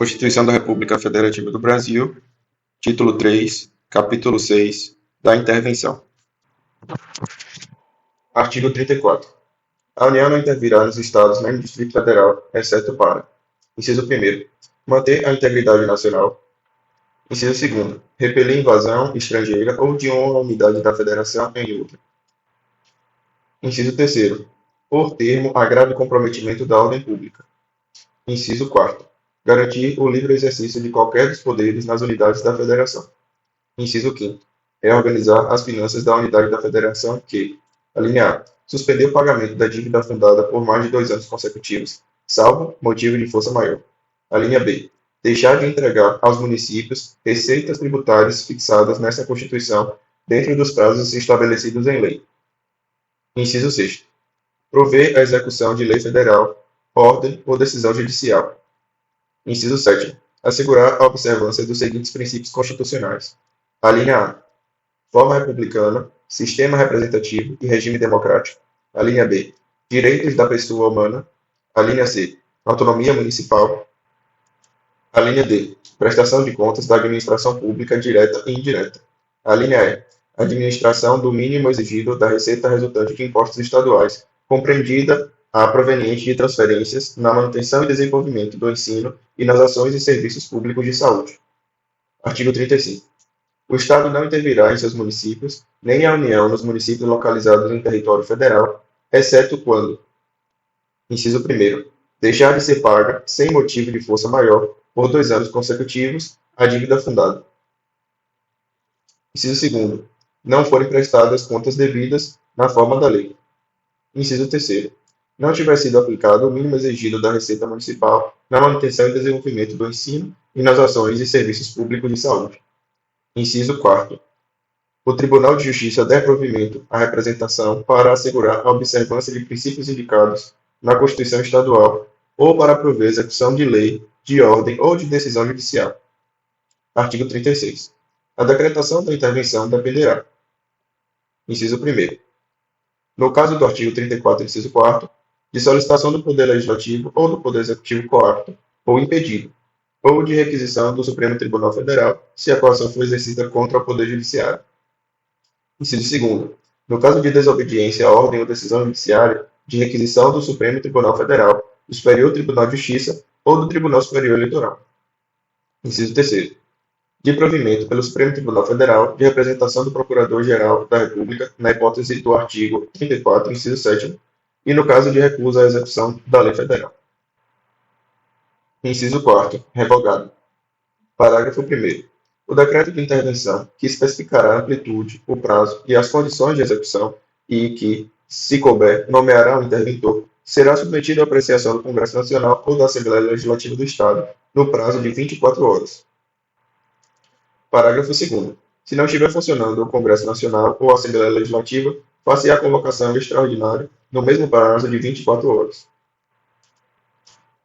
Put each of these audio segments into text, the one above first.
Constituição da República Federativa do Brasil, título 3, capítulo 6, da intervenção. Artigo 34. A União não intervirá nos Estados nem no Distrito Federal, exceto para: inciso 1º, manter a integridade nacional. Inciso 2º, repelir invasão estrangeira ou de uma unidade da Federação em outra. Inciso 3º, por termo a grave comprometimento da ordem pública. Inciso 4º, garantir o livre exercício de qualquer dos poderes nas unidades da Federação. Inciso 5º, reorganizar as finanças da unidade da Federação que: alínea A, suspender o pagamento da dívida fundada por mais de 2 anos consecutivos, salvo motivo de força maior. Alínea B, deixar de entregar aos municípios receitas tributárias fixadas nesta Constituição dentro dos prazos estabelecidos em lei. Inciso 6º, prover a execução de lei federal, ordem ou decisão judicial. Inciso 7º, assegurar a observância dos seguintes princípios constitucionais. Alínea A, forma republicana, sistema representativo e regime democrático. Alínea B, direitos da pessoa humana. Alínea C, autonomia municipal. Alínea D, prestação de contas da administração pública direta e indireta. Alínea E, administração do mínimo exigido da receita resultante de impostos estaduais, compreendida a proveniente de transferências na manutenção e desenvolvimento do ensino e nas ações e serviços públicos de saúde. Artigo 35. O Estado não intervirá em seus municípios, nem a União nos municípios localizados em território federal, exceto quando: inciso 1º, deixar de ser paga, sem motivo de força maior, por 2 anos consecutivos, a dívida fundada. Inciso 2º, não forem prestadas contas devidas na forma da lei. Inciso 3º, não tiver sido aplicado o mínimo exigido da Receita Municipal na manutenção e desenvolvimento do ensino e nas ações e serviços públicos de saúde. Inciso 4º, o Tribunal de Justiça der provimento à representação para assegurar a observância de princípios indicados na Constituição Estadual ou para prover execução de lei, de ordem ou de decisão judicial. Artigo 36. A decretação da intervenção dependerá: inciso 1º, no caso do artigo 34, inciso 4º, de solicitação do Poder Legislativo ou do Poder Executivo coapto ou impedido, ou de requisição do Supremo Tribunal Federal, se a coação for exercida contra o Poder Judiciário. Inciso 2º, no caso de desobediência à ordem ou decisão judiciária, de requisição do Supremo Tribunal Federal, do Superior Tribunal de Justiça ou do Tribunal Superior Eleitoral. Inciso 3º, de provimento pelo Supremo Tribunal Federal de representação do Procurador-Geral da República, na hipótese do artigo 34, inciso 7º, e no caso de recusa à execução da lei federal. Inciso 4º, revogado. Parágrafo 1º. O decreto de intervenção, que especificará a amplitude, o prazo e as condições de execução e que, se couber, nomeará um interventor, será submetido à apreciação do Congresso Nacional ou da Assembleia Legislativa do Estado, no prazo de 24 horas. Parágrafo 2º. Se não estiver funcionando o Congresso Nacional ou a Assembleia Legislativa, far-se-á a convocação extraordinária no mesmo prazo de 24 horas.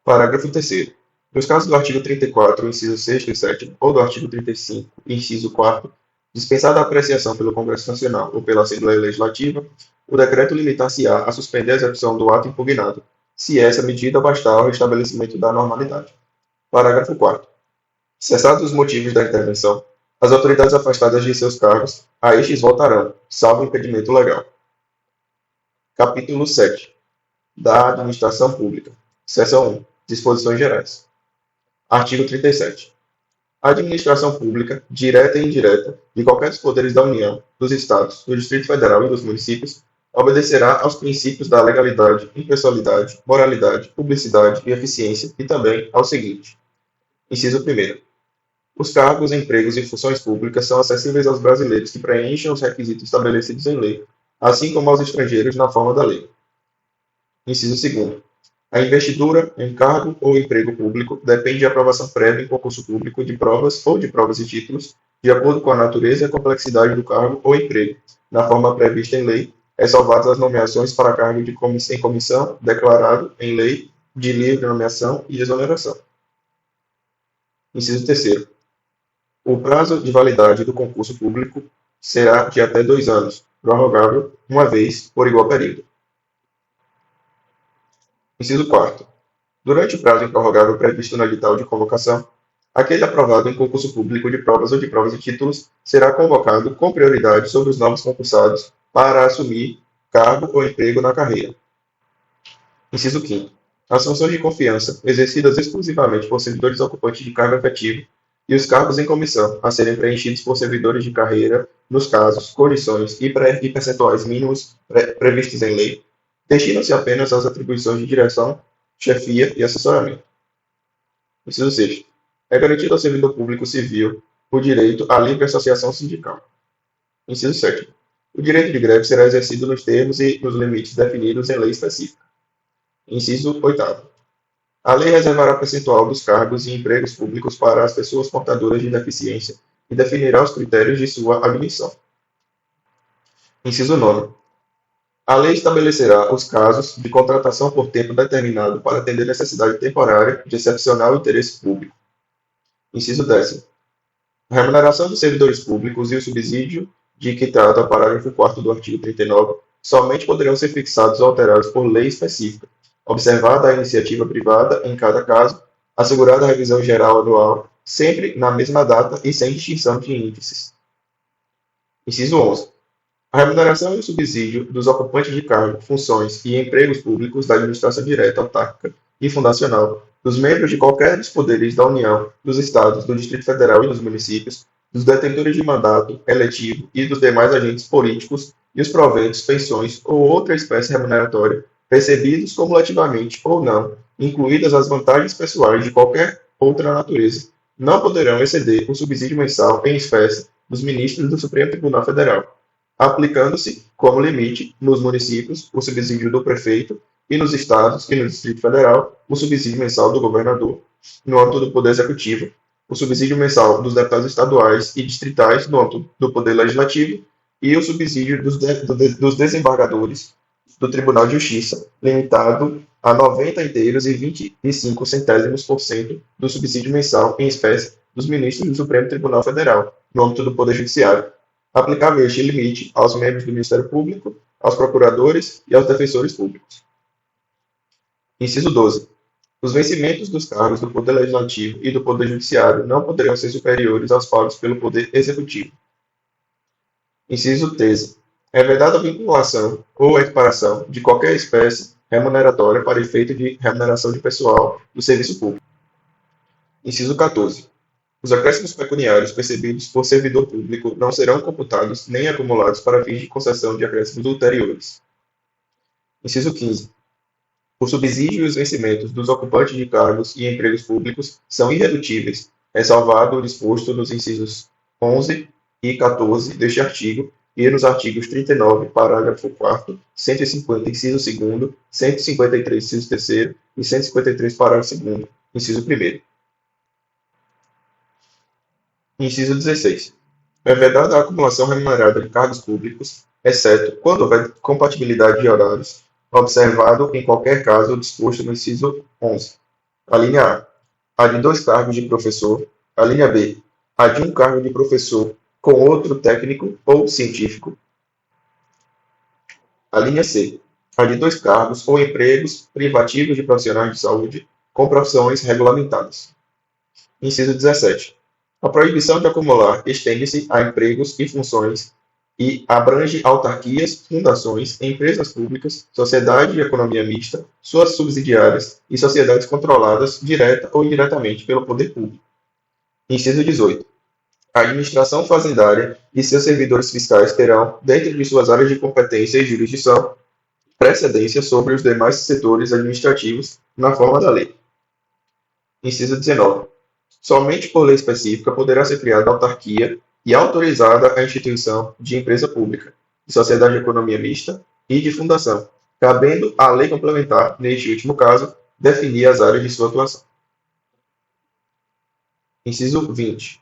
Parágrafo 3º. Nos casos do artigo 34, inciso 6º e 7º, ou do artigo 35, inciso 4º, dispensada a apreciação pelo Congresso Nacional ou pela Assembleia Legislativa, o decreto limitar-se-á a suspender a execução do ato impugnado, se essa medida bastar ao restabelecimento da normalidade. Parágrafo 4º. Cessados os motivos da intervenção, as autoridades afastadas de seus cargos a estes voltarão, salvo impedimento legal. Capítulo 7. Da Administração Pública. Seção 1. Disposições Gerais. Artigo 37. A administração pública, direta e indireta, de qualquer dos poderes da União, dos Estados, do Distrito Federal e dos municípios, obedecerá aos princípios da legalidade, impessoalidade, moralidade, publicidade e eficiência e também ao seguinte. Inciso 1º. Os cargos, empregos e funções públicas são acessíveis aos brasileiros que preencham os requisitos estabelecidos em lei, assim como aos estrangeiros na forma da lei. Inciso 2º. A investidura, encargo ou emprego público depende de aprovação prévia em concurso público de provas ou de provas e títulos, de acordo com a natureza e a complexidade do cargo ou emprego, na forma prevista em lei, ressalvadas as nomeações para cargo em comissão, declarado em lei, de livre nomeação e exoneração. Inciso 3º. O prazo de validade do concurso público será de até 2 anos, prorrogável uma vez por igual período. Inciso 4º. durante o prazo improrrogável previsto no edital de convocação, aquele aprovado em concurso público de provas ou de provas e títulos será convocado com prioridade sobre os novos concursados para assumir cargo ou emprego na carreira. Inciso 5º. As funções de confiança, exercidas exclusivamente por servidores ocupantes de cargo efetivo, e os cargos em comissão, a serem preenchidos por servidores de carreira, nos casos, condições e percentuais mínimos previstos em lei, destinam-se apenas às atribuições de direção, chefia e assessoramento. Inciso 6º. É garantido ao servidor público civil o direito à livre associação sindical. Inciso 7º. O direito de greve será exercido nos termos e nos limites definidos em lei específica. Inciso 8º. A lei reservará percentual dos cargos e empregos públicos para as pessoas portadoras de deficiência e definirá os critérios de sua admissão. Inciso 9º. A lei estabelecerá os casos de contratação por tempo determinado para atender necessidade temporária de excepcional interesse público. Inciso 10º. A remuneração dos servidores públicos e o subsídio de que trata o parágrafo 4º do artigo 39 somente poderão ser fixados ou alterados por lei específica, observada a iniciativa privada em cada caso, assegurada a revisão geral anual, sempre na mesma data e sem distinção de índices. Inciso 11. A remuneração e o subsídio dos ocupantes de cargo, funções e empregos públicos da administração direta, autárquica e fundacional, dos membros de qualquer dos poderes da União, dos Estados, do Distrito Federal e dos municípios, dos detentores de mandato eletivo e dos demais agentes políticos e os proventos, pensões ou outra espécie remuneratória recebidos cumulativamente ou não, incluídas as vantagens pessoais de qualquer outra natureza, não poderão exceder o subsídio mensal em espécie dos ministros do Supremo Tribunal Federal, aplicando-se, como limite, nos municípios, o subsídio do prefeito e nos estados e no Distrito Federal, o subsídio mensal do governador, no âmbito do Poder Executivo, o subsídio mensal dos deputados estaduais e distritais no âmbito do Poder Legislativo e o subsídio dos desembargadores do Tribunal de Justiça, limitado a 90 inteiros e 25 centésimos por cento do subsídio mensal em espécie dos ministros do Supremo Tribunal Federal, no âmbito do Poder Judiciário, aplicável este limite aos membros do Ministério Público, aos procuradores e aos defensores públicos. Inciso 12. Os vencimentos dos cargos do Poder Legislativo e do Poder Judiciário não poderão ser superiores aos pagos pelo Poder Executivo. Inciso 13. É vedada a vinculação ou equiparação de qualquer espécie remuneratória para efeito de remuneração de pessoal do serviço público. Inciso 14. Os acréscimos pecuniários percebidos por servidor público não serão computados nem acumulados para fins de concessão de acréscimos ulteriores. Inciso 15. O subsídio e os vencimentos dos ocupantes de cargos e empregos públicos são irredutíveis, ressalvado o disposto nos incisos 11 e 14 deste artigo e nos artigos 39, parágrafo 4º, 150, inciso 2º, 153, inciso 3º e 153, parágrafo 2º, inciso 1º. Inciso 16. É vedada a acumulação remunerada de cargos públicos, exceto quando houver compatibilidade de horários, observado em qualquer caso o disposto no inciso 11. A linha A de 2 cargos de professor. A linha B, a de 1 cargo de professor com outro técnico ou científico. A linha C, a de 2 cargos ou empregos privativos de profissionais de saúde com profissões regulamentadas. Inciso 17. A proibição de acumular estende-se a empregos e funções e abrange autarquias, fundações, empresas públicas, sociedade de economia mista, suas subsidiárias e sociedades controladas direta ou indiretamente pelo poder público. Inciso 18. A administração fazendária e seus servidores fiscais terão, dentro de suas áreas de competência e jurisdição, precedência sobre os demais setores administrativos na forma da lei. Inciso 19. Somente por lei específica poderá ser criada autarquia e autorizada a instituição de empresa pública, de sociedade de economia mista e de fundação, cabendo à lei complementar, neste último caso, definir as áreas de sua atuação. Inciso 20.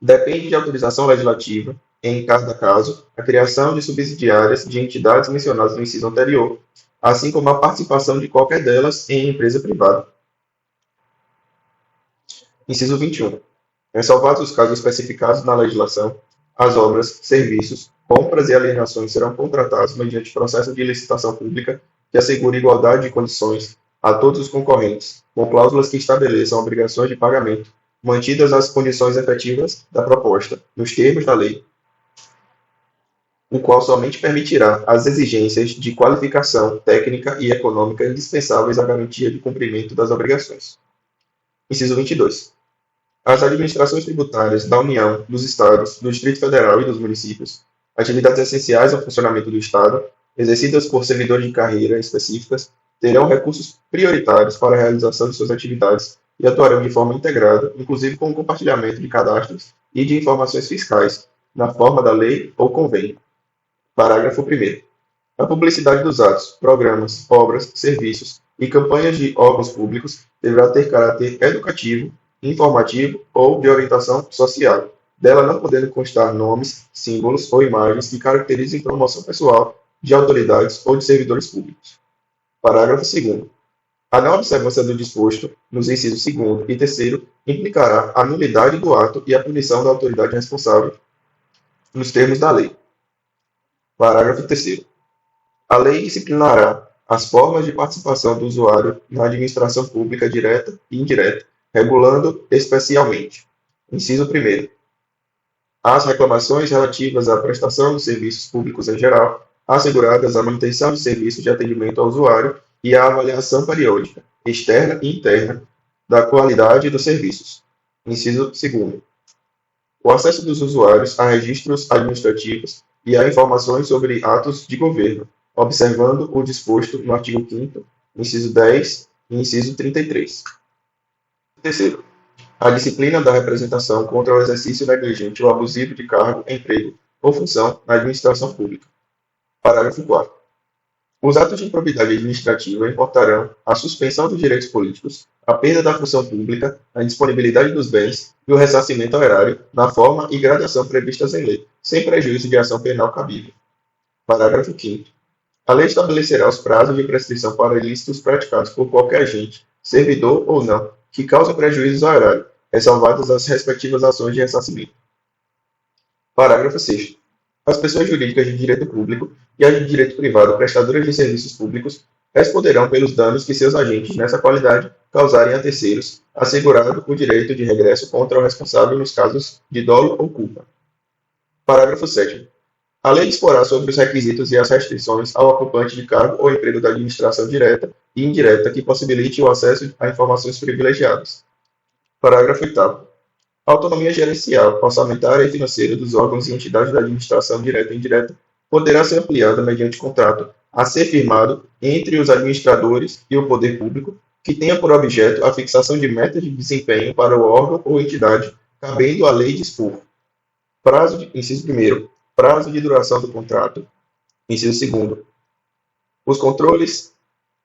Depende de autorização legislativa, em cada caso, a criação de subsidiárias de entidades mencionadas no inciso anterior, assim como a participação de qualquer delas em empresa privada. Inciso 21. Ressalvados os casos especificados na legislação, as obras, serviços, compras e alienações serão contratados mediante processo de licitação pública que assegure igualdade de condições a todos os concorrentes, com cláusulas que estabeleçam obrigações de pagamento, mantidas as condições efetivas da proposta, nos termos da lei, o qual somente permitirá as exigências de qualificação técnica e econômica indispensáveis à garantia de cumprimento das obrigações. Inciso 22. As administrações tributárias da União, dos Estados, do Distrito Federal e dos municípios, atividades essenciais ao funcionamento do Estado, exercidas por servidores de carreira específicas, terão recursos prioritários para a realização de suas atividades e atuarão de forma integrada, inclusive com o compartilhamento de cadastros e de informações fiscais, na forma da lei ou convênio. Parágrafo 1º. A publicidade dos atos, programas, obras, serviços e campanhas de órgãos públicos deverá ter caráter educativo, informativo ou de orientação social, dela não podendo constar nomes, símbolos ou imagens que caracterizem promoção pessoal de autoridades ou de servidores públicos. Parágrafo 2º. A não observância do disposto nos incisos 2º e 3º implicará a nulidade do ato e a punição da autoridade responsável nos termos da lei. Parágrafo 3º. A lei disciplinará as formas de participação do usuário na administração pública direta e indireta, regulando especialmente: inciso 1º, as reclamações relativas à prestação dos serviços públicos em geral, asseguradas a manutenção de serviços de atendimento ao usuário e a avaliação periódica, externa e interna, da qualidade dos serviços. Inciso 2º, o acesso dos usuários a registros administrativos e a informações sobre atos de governo, observando o disposto no artigo 5º, inciso 10 e inciso 33. Terceiro, a disciplina da representação contra o exercício negligente ou abusivo de cargo, emprego ou função na administração pública. Parágrafo 4º. Os atos de improbidade administrativa importarão a suspensão dos direitos políticos, a perda da função pública, a indisponibilidade dos bens e o ressarcimento ao erário na forma e gradação previstas em lei, sem prejuízo de ação penal cabível. Parágrafo 5º. A lei estabelecerá os prazos de prescrição para ilícitos praticados por qualquer agente, servidor ou não, que causem prejuízos ao erário, ressalvadas as respectivas ações de ressarcimento. Parágrafo 6º. As pessoas jurídicas de direito público e as de direito privado prestadoras de serviços públicos responderão pelos danos que seus agentes nessa qualidade causarem a terceiros, assegurado o direito de regresso contra o responsável nos casos de dolo ou culpa. Parágrafo 7º. A lei disporá sobre os requisitos e as restrições ao ocupante de cargo ou emprego da administração direta e indireta que possibilite o acesso a informações privilegiadas. Parágrafo 8º. A autonomia gerencial, orçamentária e financeira dos órgãos e entidades da administração direta e indireta poderá ser ampliada mediante contrato a ser firmado entre os administradores e o poder público, que tenha por objeto a fixação de metas de desempenho para o órgão ou entidade, cabendo à lei dispor. Inciso 1º. Prazo de duração do contrato. Inciso 2º. Os controles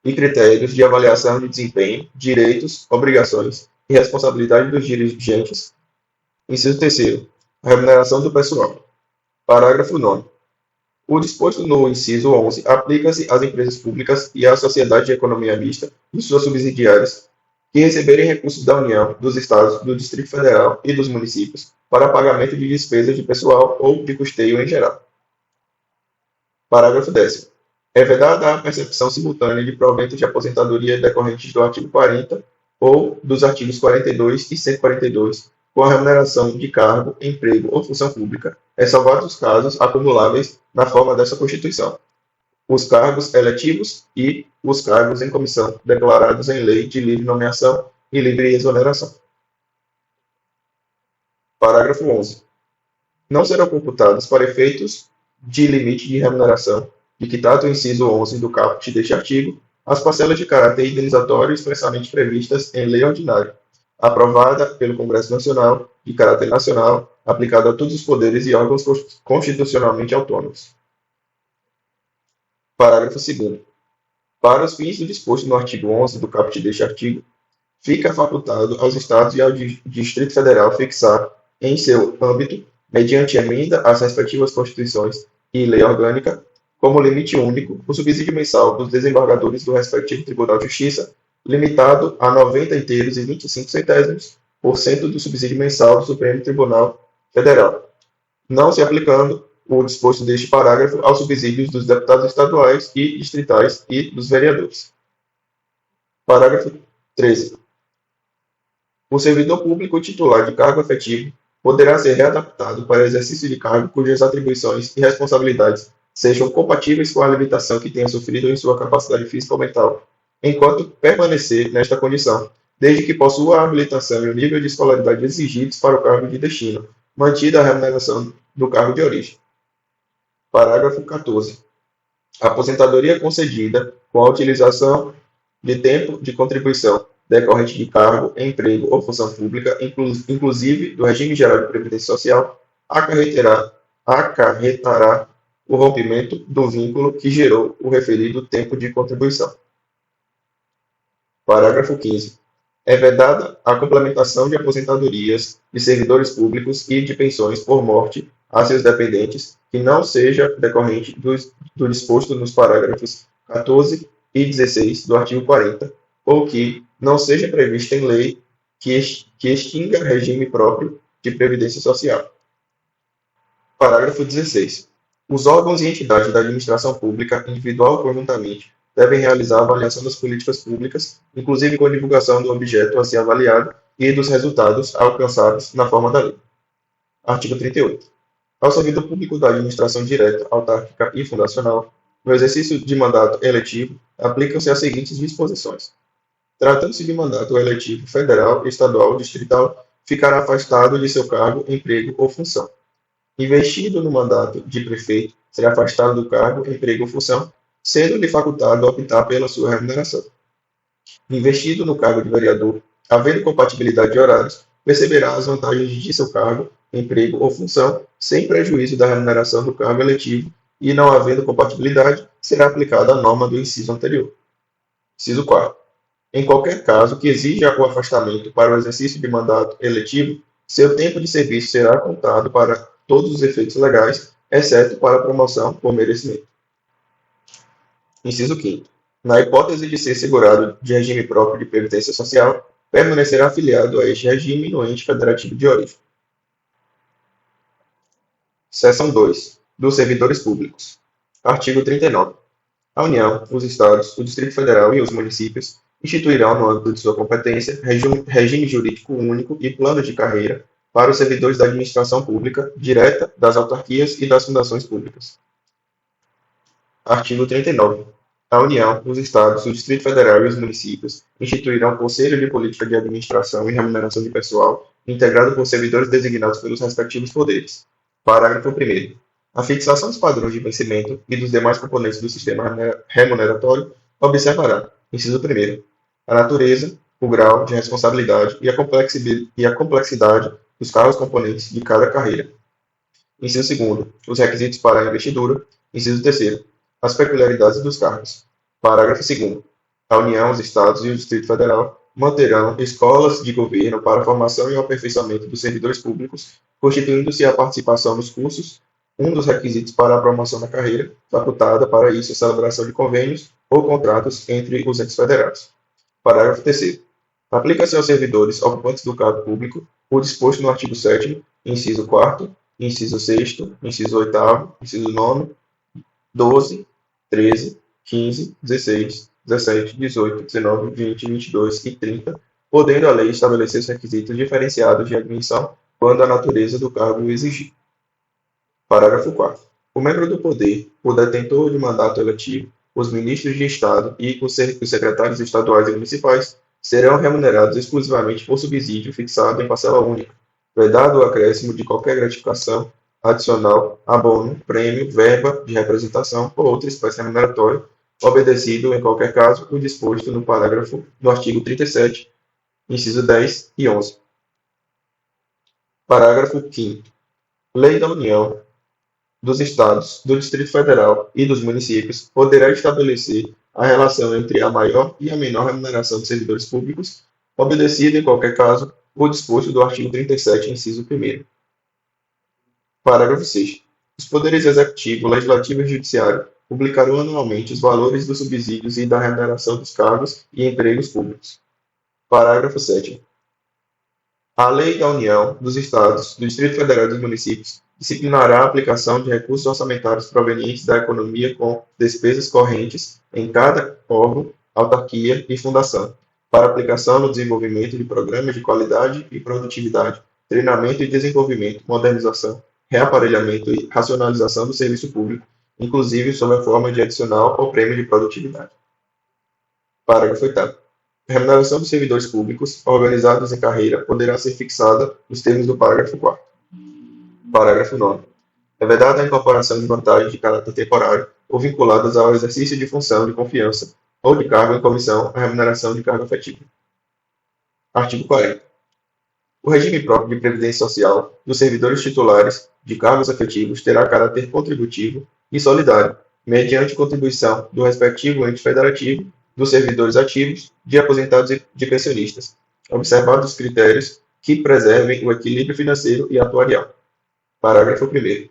e critérios de avaliação de desempenho, direitos, obrigações e responsabilidade dos dirigentes. Inciso 3º. A remuneração do pessoal. Parágrafo 9º. O disposto no inciso 11 aplica-se às empresas públicas e à sociedade de economia mista e suas subsidiárias que receberem recursos da União, dos Estados, do Distrito Federal e dos municípios para pagamento de despesas de pessoal ou de custeio em geral. Parágrafo 10º. É vedada a percepção simultânea de proventos de aposentadoria decorrentes do artigo 40 ou dos artigos 42 e 142, com a remuneração de cargo, emprego ou função pública, ressalvados os casos acumuláveis na forma dessa Constituição, os cargos eletivos e os cargos em comissão, declarados em lei de livre nomeação e livre exoneração. Parágrafo 11. Não serão computados para efeitos de limite de remuneração, de que trata o inciso 11 do caput deste artigo, as parcelas de caráter indenizatório expressamente previstas em lei ordinária, aprovada pelo Congresso Nacional, de caráter nacional, aplicada a todos os poderes e órgãos constitucionalmente autônomos. Parágrafo 2º. Para os fins do disposto no artigo 11 do caput deste artigo, fica facultado aos Estados e ao Distrito Federal fixar, em seu âmbito, mediante emenda às respectivas Constituições e lei orgânica, como limite único, o subsídio mensal dos desembargadores do respectivo Tribunal de Justiça, limitado a 90,25 do subsídio mensal do Supremo Tribunal Federal, não se aplicando o disposto deste parágrafo aos subsídios dos deputados estaduais e distritais e dos vereadores. Parágrafo 13. O servidor público titular de cargo efetivo poderá ser readaptado para exercício de cargo cujas atribuições e responsabilidades sejam compatíveis com a limitação que tenha sofrido em sua capacidade física ou mental, enquanto permanecer nesta condição, desde que possua a habilitação e o nível de escolaridade exigidos para o cargo de destino, mantida a remuneração do cargo de origem. Parágrafo 14. A aposentadoria concedida com a utilização de tempo de contribuição decorrente de cargo, emprego ou função pública, inclusive do regime geral de previdência social, acarretará o rompimento do vínculo que gerou o referido tempo de contribuição. Parágrafo 15. É vedada a complementação de aposentadorias de servidores públicos e de pensões por morte a seus dependentes que não seja decorrente do disposto nos parágrafos 14 e 16 do artigo 40, ou que não seja prevista em lei que extinga regime próprio de previdência social. Parágrafo 16. Os órgãos e entidades da administração pública, individual ou conjuntamente, devem realizar a avaliação das políticas públicas, inclusive com a divulgação do objeto a ser avaliado e dos resultados alcançados na forma da lei. Artigo 38. Ao servidor público da administração direta, autárquica e fundacional, no exercício de mandato eletivo, aplicam-se as seguintes disposições. Tratando-se de mandato eletivo federal, estadual ou distrital, ficará afastado de seu cargo, emprego ou função. Investido no mandato de prefeito, será afastado do cargo, emprego ou função, sendo-lhe facultado optar pela sua remuneração. Investido no cargo de vereador, havendo compatibilidade de horários, receberá as vantagens de seu cargo, emprego ou função, sem prejuízo da remuneração do cargo eletivo, e não havendo compatibilidade, será aplicada a norma do inciso anterior. Inciso 4. Em qualquer caso que exija o afastamento para o exercício de mandato eletivo, seu tempo de serviço será contado para todos os efeitos legais, exceto para a promoção por merecimento. Inciso 5. Na hipótese de ser segurado de regime próprio de previdência social, permanecerá afiliado a este regime no ente federativo de origem. Seção 2. Dos servidores públicos. Artigo 39. A União, os Estados, o Distrito Federal e os municípios instituirão, no âmbito de sua competência, regime jurídico único e plano de carreira para os servidores da administração pública, direta, das autarquias e das fundações públicas. Artigo 39. A União, os Estados, o Distrito Federal e os municípios instituirão Conselho de Política de Administração e Remuneração de Pessoal, integrado por servidores designados pelos respectivos poderes. Parágrafo 1º. A fixação dos padrões de vencimento e dos demais componentes do sistema remuneratório observará, inciso 1º, a natureza, o grau de responsabilidade e a complexidade dos cargos componentes de cada carreira. Inciso 2º, os requisitos para a investidura. Inciso 3º, as peculiaridades dos cargos. Parágrafo 2º. A União, os Estados e o Distrito Federal manterão escolas de governo para a formação e o aperfeiçoamento dos servidores públicos, constituindo-se a participação nos cursos um dos requisitos para a promoção na carreira, facultada para isso a celebração de convênios ou contratos entre os entes federados. Parágrafo 3º. Aplica-se aos servidores ocupantes do cargo público o disposto no artigo 7º, inciso 4º, inciso 6º, inciso 8º, inciso 9º, 12, 13, 15, 16, 17, 18, 19, 20, 22 e 30, podendo a lei estabelecer os requisitos diferenciados de admissão quando a natureza do cargo o exigir. Parágrafo 4º. O membro do poder, o detentor de mandato eletivo, os ministros de Estado e os secretários estaduais e municipais serão remunerados exclusivamente por subsídio fixado em parcela única, vedado o acréscimo de qualquer gratificação adicional, abono, prêmio, verba de representação ou outra espécie remuneratória, obedecido, em qualquer caso, o disposto no artigo 37, inciso 10 e 11. Parágrafo 5º. Lei da União, dos Estados, do Distrito Federal e dos municípios poderá estabelecer a relação entre a maior e a menor remuneração dos servidores públicos, obedecido, em qualquer caso, o disposto do artigo 37, inciso 1º. Parágrafo 6º. Os poderes executivo, legislativo e judiciário publicarão anualmente os valores dos subsídios e da remuneração dos cargos e empregos públicos. Parágrafo 7º. A Lei da União, dos Estados, do Distrito Federal e dos municípios disciplinará a aplicação de recursos orçamentários provenientes da economia com despesas correntes em cada órgão, autarquia e fundação, para aplicação no desenvolvimento de programas de qualidade e produtividade, treinamento e desenvolvimento, modernização, reaparelhamento e racionalização do serviço público, inclusive sob a forma de adicional ou prêmio de produtividade. Parágrafo 8º. A remuneração dos servidores públicos organizados em carreira poderá ser fixada nos termos do parágrafo 4º. Parágrafo 9º. É vedada a incorporação de vantagens de caráter temporário ou vinculadas ao exercício de função de confiança ou de cargo em comissão à remuneração de cargo efetivo. Artigo 40. O regime próprio de previdência social dos servidores titulares de cargos efetivos terá caráter contributivo e solidário, mediante contribuição do respectivo ente federativo, dos servidores ativos, de aposentados e de pensionistas, observados os critérios que preservem o equilíbrio financeiro e atuarial. Parágrafo 1º.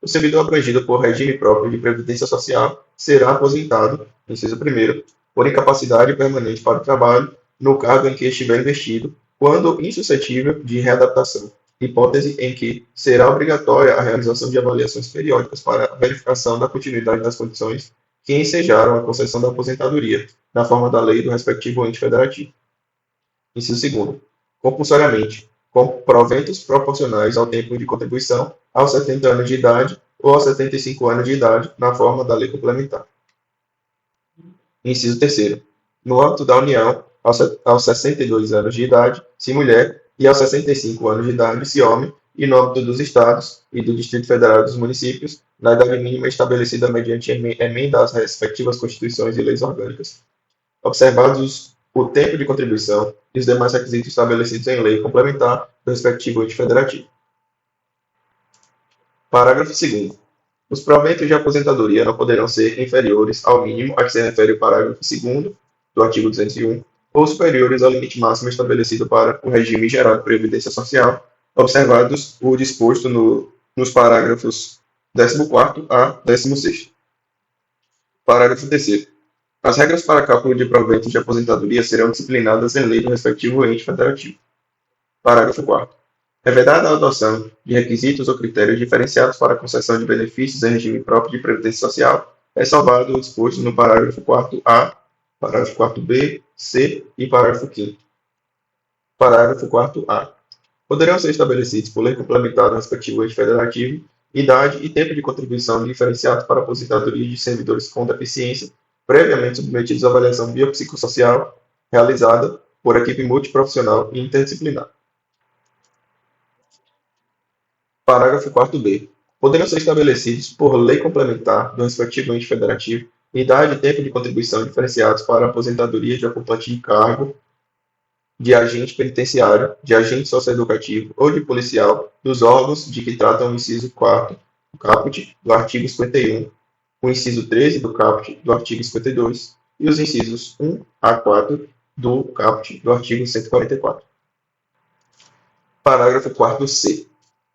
O servidor abrangido por regime próprio de previdência social será aposentado, inciso 1º, por incapacidade permanente para o trabalho no cargo em que estiver investido, quando insuscetível de readaptação, hipótese em que será obrigatória a realização de avaliações periódicas para a verificação da continuidade das condições que ensejaram a concessão da aposentadoria, na forma da lei do respectivo ente federativo. Inciso 2º. Compulsoriamente, com proventos proporcionais ao tempo de contribuição, aos 70 anos de idade ou aos 75 anos de idade, na forma da lei complementar. Inciso 3º. No âmbito da União, aos 62 anos de idade, se mulher, e aos 65 anos de idade, se homem, e no âmbito dos Estados e do Distrito Federal e dos municípios, na idade mínima estabelecida mediante emenda às respectivas constituições e leis orgânicas. Observados o tempo de contribuição e os demais requisitos estabelecidos em lei complementar do respectivo ente federativo. Parágrafo 2º. Os proventos de aposentadoria não poderão ser inferiores ao mínimo a que se refere o parágrafo 2º do artigo 201 ou superiores ao limite máximo estabelecido para o regime geral de previdência social, observados o disposto nos parágrafos 14º a 16º. Parágrafo 3º. As regras para cálculo de proventos de aposentadoria serão disciplinadas em lei do respectivo ente federativo. Parágrafo 4º. É vedada a adoção de requisitos ou critérios diferenciados para a concessão de benefícios em regime próprio de previdência social, ressalvado o disposto no parágrafo 4º-A, parágrafo 4º-B, C e parágrafo 5º. Parágrafo 4º-A. Poderão ser estabelecidos por lei complementar do respectivo ente federativo idade e tempo de contribuição diferenciados para a aposentadoria de servidores com deficiência, previamente submetidos à avaliação biopsicossocial realizada por equipe multiprofissional e interdisciplinar. Parágrafo 4º-B. Poderão ser estabelecidos por lei complementar do respectivo ente federativo idade e tempo de contribuição diferenciados para a aposentadoria de ocupante de cargo de agente penitenciário, de agente socioeducativo ou de policial dos órgãos de que tratam o inciso 4º do caput do artigo 51, o inciso 13 do caput do artigo 52 e os incisos 1 a 4 do caput do artigo 144. Parágrafo 4º-C.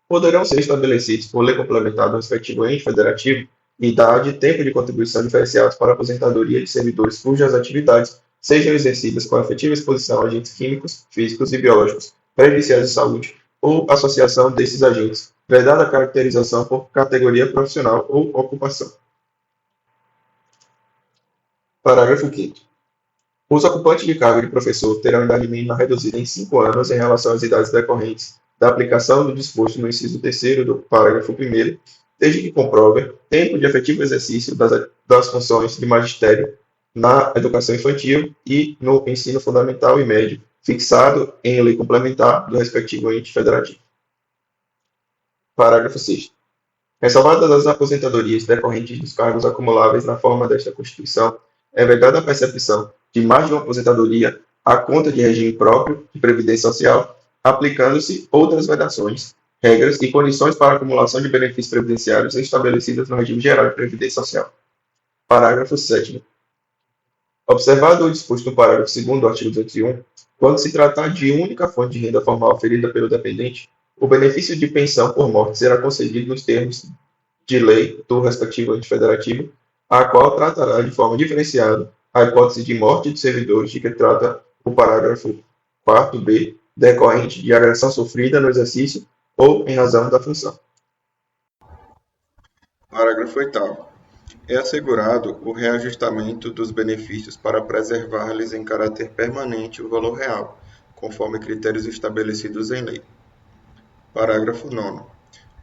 Poderão ser estabelecidos por lei complementar do respectivo ente federativo idade e tempo de contribuição diferenciados para a aposentadoria de servidores cujas atividades sejam exercidas com efetiva exposição a agentes químicos, físicos e biológicos prejudiciais à saúde ou associação desses agentes, vedada a caracterização por categoria profissional ou ocupação. Parágrafo 5º. Os ocupantes de cargo de professor terão idade mínima reduzida em 5 anos em relação às idades decorrentes da aplicação do disposto no inciso 3º do parágrafo 1º, desde que comprovem tempo de efetivo exercício das funções de magistério na educação infantil e no ensino fundamental e médio, fixado em lei complementar do respectivo ente federativo. Parágrafo 6º. Ressalvadas as aposentadorias decorrentes dos cargos acumuláveis na forma desta Constituição, é vedada a percepção de mais de uma aposentadoria à conta de regime próprio de previdência social, aplicando-se outras vedações, regras e condições para a acumulação de benefícios previdenciários estabelecidas no regime geral de previdência social. Parágrafo 7º. Observado o disposto no parágrafo 2º do artigo 201, quando se tratar de única fonte de renda formal oferida pelo dependente, o benefício de pensão por morte será concedido nos termos de lei do respectivo ente federativo, a qual tratará de forma diferenciada a hipótese de morte de servidores de que trata o parágrafo 4º-B, decorrente de agressão sofrida no exercício ou em razão da função. Parágrafo 8º. É assegurado o reajustamento dos benefícios para preservar-lhes em caráter permanente o valor real, conforme critérios estabelecidos em lei. Parágrafo 9º.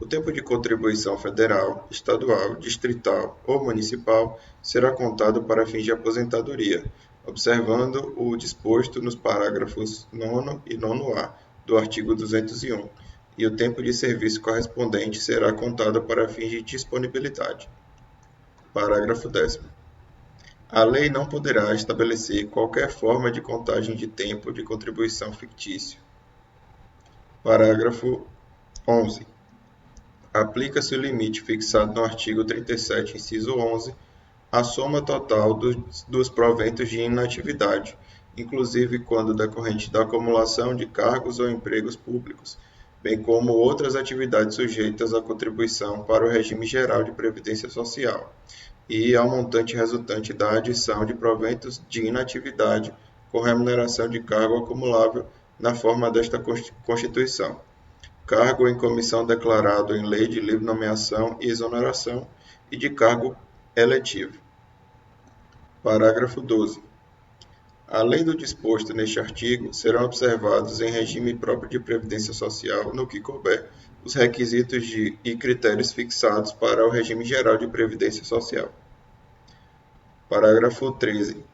O tempo de contribuição federal, estadual, distrital ou municipal será contado para fins de aposentadoria, observando o disposto nos parágrafos 9º e 9º-A do artigo 201, e o tempo de serviço correspondente será contado para fins de disponibilidade. Parágrafo 10º. A lei não poderá estabelecer qualquer forma de contagem de tempo de contribuição fictício. Parágrafo 11. Aplica-se o limite fixado no artigo 37, inciso 11, à soma total dos proventos de inatividade, inclusive quando decorrente da acumulação de cargos ou empregos públicos, bem como outras atividades sujeitas à contribuição para o regime geral de previdência social, e ao montante resultante da adição de proventos de inatividade com remuneração de cargo acumulável na forma desta Constituição. Cargo em comissão declarado em lei de livre nomeação e exoneração e de cargo eletivo. Parágrafo 12. Além do disposto neste artigo, serão observados em regime próprio de previdência social, no que couber, os requisitos e critérios fixados para o regime geral de previdência social. Parágrafo 13.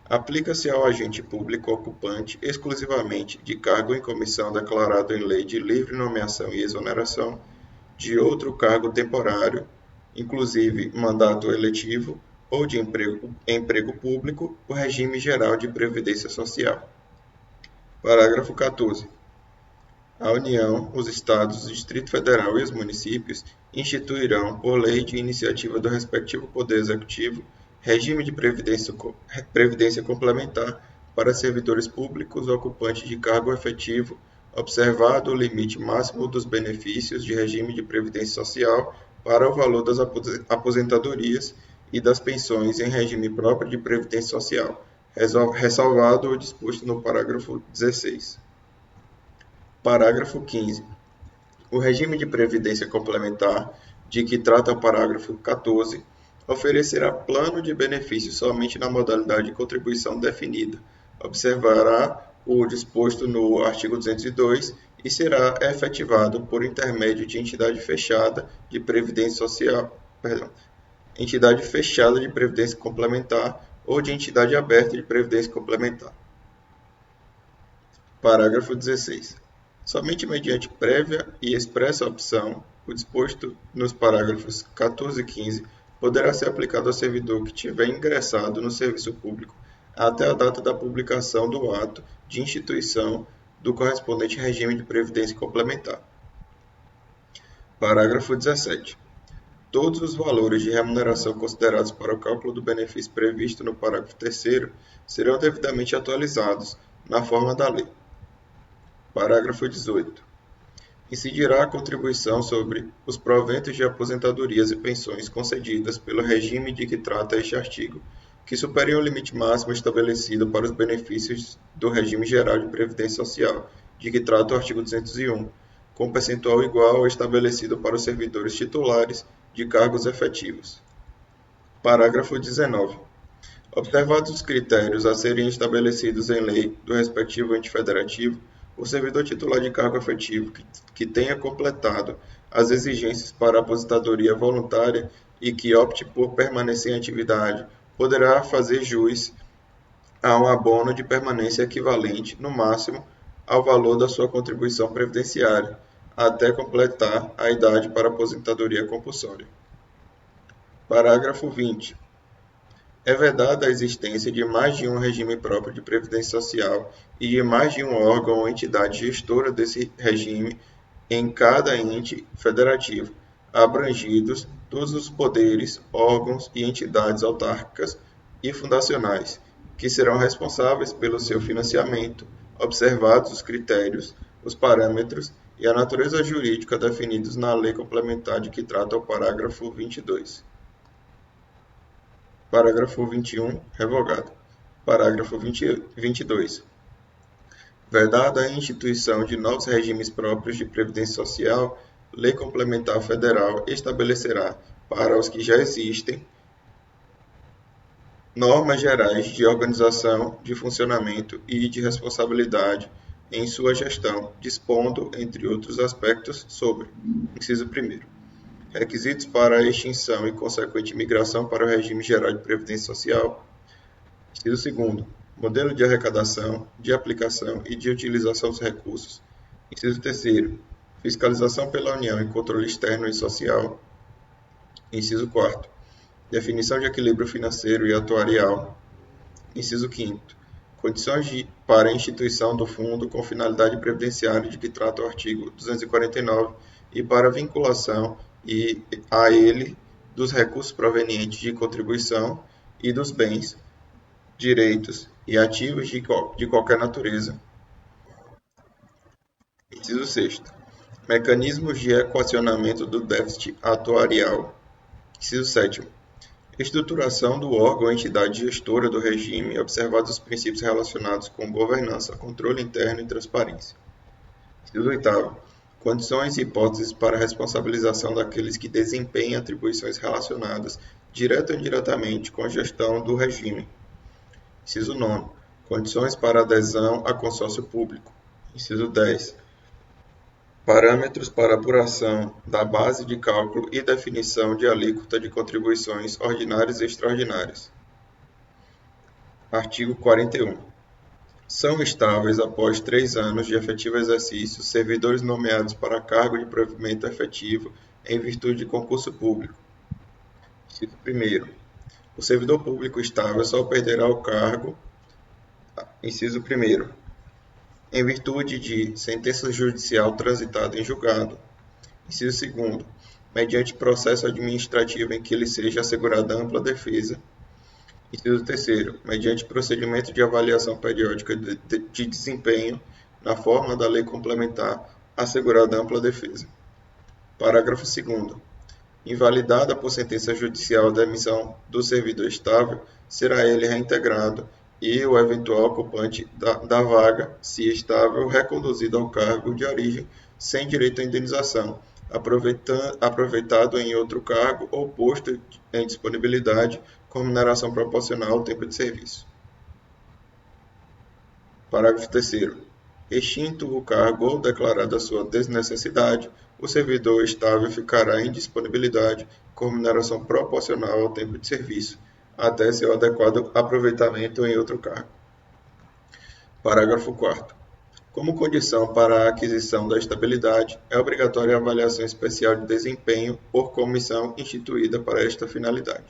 Aplica-se ao agente público ocupante exclusivamente de cargo em comissão declarado em lei de livre nomeação e exoneração, de outro cargo temporário, inclusive mandato eletivo, ou de emprego público, o regime geral de previdência social. Parágrafo 14. A União, os Estados, o Distrito Federal e os municípios instituirão, por lei de iniciativa do respectivo Poder Executivo, regime de previdência complementar para servidores públicos ocupantes de cargo efetivo, observado o limite máximo dos benefícios de regime de previdência social para o valor das aposentadorias e das pensões em regime próprio de previdência social, ressalvado o disposto no parágrafo 16. Parágrafo 15. O regime de previdência complementar, de que trata o parágrafo 14, oferecerá plano de benefícios somente na modalidade de contribuição definida, observará o disposto no artigo 202 e será efetivado por intermédio de entidade fechada de previdência complementar ou de entidade aberta de previdência complementar. Parágrafo 16. Somente mediante prévia e expressa opção, o disposto nos parágrafos 14 e 15 poderá ser aplicado ao servidor que tiver ingressado no serviço público até a data da publicação do ato de instituição do correspondente regime de previdência complementar. Parágrafo 17. Todos os valores de remuneração considerados para o cálculo do benefício previsto no parágrafo 3º serão devidamente atualizados na forma da lei. Parágrafo 18. Incidirá a contribuição sobre os proventos de aposentadorias e pensões concedidas pelo regime de que trata este artigo, que superem o limite máximo estabelecido para os benefícios do regime geral de previdência social, de que trata o artigo 201, com percentual igual ao estabelecido para os servidores titulares de cargos efetivos. Parágrafo 19. Observados os critérios a serem estabelecidos em lei do respectivo ente federativo, o servidor titular de cargo efetivo que tenha completado as exigências para a aposentadoria voluntária e que opte por permanecer em atividade, poderá fazer jus a um abono de permanência equivalente, no máximo, ao valor da sua contribuição previdenciária, até completar a idade para aposentadoria compulsória. Parágrafo 20. É vedada a existência de mais de um regime próprio de previdência social e de mais de um órgão ou entidade gestora desse regime em cada ente federativo, abrangidos todos os poderes, órgãos e entidades autárquicas e fundacionais, que serão responsáveis pelo seu financiamento, observados os critérios, os parâmetros e a natureza jurídica definidos na lei complementar de que trata o parágrafo 22. Parágrafo 21, revogado. Parágrafo 22. Vedada a instituição de novos regimes próprios de previdência social, Lei Complementar Federal estabelecerá, para os que já existem, normas gerais de organização, de funcionamento e de responsabilidade em sua gestão, dispondo, entre outros aspectos, sobre: inciso 1º, requisitos para a extinção e consequente migração para o regime geral de previdência social; inciso 2º, modelo de arrecadação, de aplicação e de utilização dos recursos; inciso 3º, fiscalização pela União e controle externo e social; inciso 4º, definição de equilíbrio financeiro e atuarial; inciso 5º, condições para a instituição do fundo com finalidade previdenciária de que trata o artigo 249 e para a vinculação a ele dos recursos provenientes de contribuição e dos bens, direitos e ativos de qualquer natureza. Inciso 6º, mecanismos de equacionamento do déficit atuarial. Inciso 7º, estruturação do órgão ou entidade gestora do regime, observados os princípios relacionados com governança, controle interno e transparência. Inciso 8º, condições e hipóteses para a responsabilização daqueles que desempenham atribuições relacionadas, direta ou indiretamente, com a gestão do regime. Inciso 9º, condições para adesão a consórcio público. Inciso 10º, parâmetros para apuração da base de cálculo e definição de alíquota de contribuições ordinárias e extraordinárias. Artigo 41. São estáveis, após 3 anos de efetivo exercício, servidores nomeados para cargo de provimento efetivo em virtude de concurso público. Inciso 1º. O servidor público estável só perderá o cargo. Inciso 1º. Em virtude de sentença judicial transitada em julgado. Inciso 2º, mediante processo administrativo em que lhe seja assegurada ampla defesa. Inciso 3º, mediante procedimento de avaliação periódica de desempenho, na forma da lei complementar, assegurada ampla defesa. Parágrafo 2º. Invalidada por sentença judicial a demissão do servidor estável, será ele reintegrado e o eventual ocupante da vaga, se estável, reconduzido ao cargo de origem sem direito à indenização, aproveitado em outro cargo ou posto em disponibilidade com remuneração proporcional ao tempo de serviço. Parágrafo 3º. Extinto o cargo ou declarada sua desnecessidade, o servidor estável ficará em disponibilidade com remuneração proporcional ao tempo de serviço, até seu adequado aproveitamento em outro cargo. Parágrafo 4º. Como condição para a aquisição da estabilidade, é obrigatória a avaliação especial de desempenho por comissão instituída para esta finalidade.